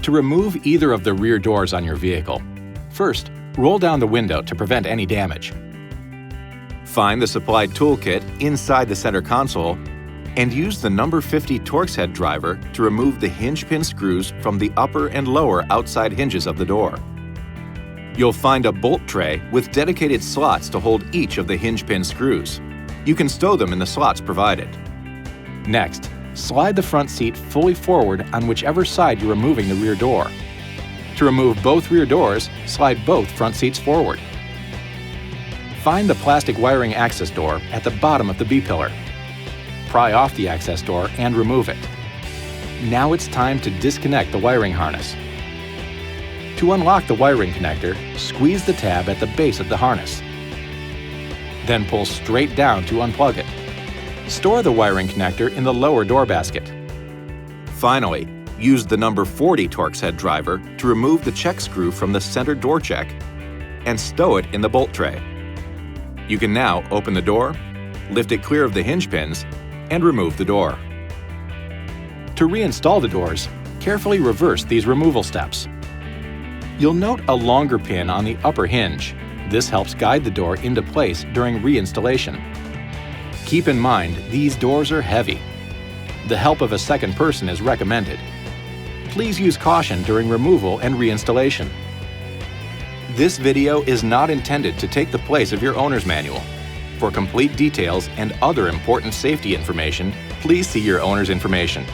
To remove either of the rear doors on your vehicle, first, roll down the window to prevent any damage. Find the supplied toolkit inside the center console and use the number 50 Torx head driver to remove the hinge pin screws from the upper and lower outside hinges of the door. You'll find a bolt tray with dedicated slots to hold each of the hinge pin screws. You can stow them in the slots provided. Next, slide the front seat fully forward on whichever side you're removing the rear door. To remove both rear doors, slide both front seats forward. Find the plastic wiring access door at the bottom of the B-pillar. Pry off the access door and remove it. Now it's time to disconnect the wiring harness. To unlock the wiring connector, squeeze the tab at the base of the harness. Then pull straight down to unplug it. Store the wiring connector in the lower door basket. Finally, use the number 40 Torx head driver to remove the check screw from the center door check and stow it in the bolt tray. You can now open the door, lift it clear of the hinge pins, and remove the door. To reinstall the doors, carefully reverse these removal steps. You'll note a longer pin on the upper hinge. This helps guide the door into place during reinstallation. Keep in mind, these doors are heavy. The help of a second person is recommended. Please use caution during removal and reinstallation. This video is not intended to take the place of your owner's manual. For complete details and other important safety information, please see your owner's information.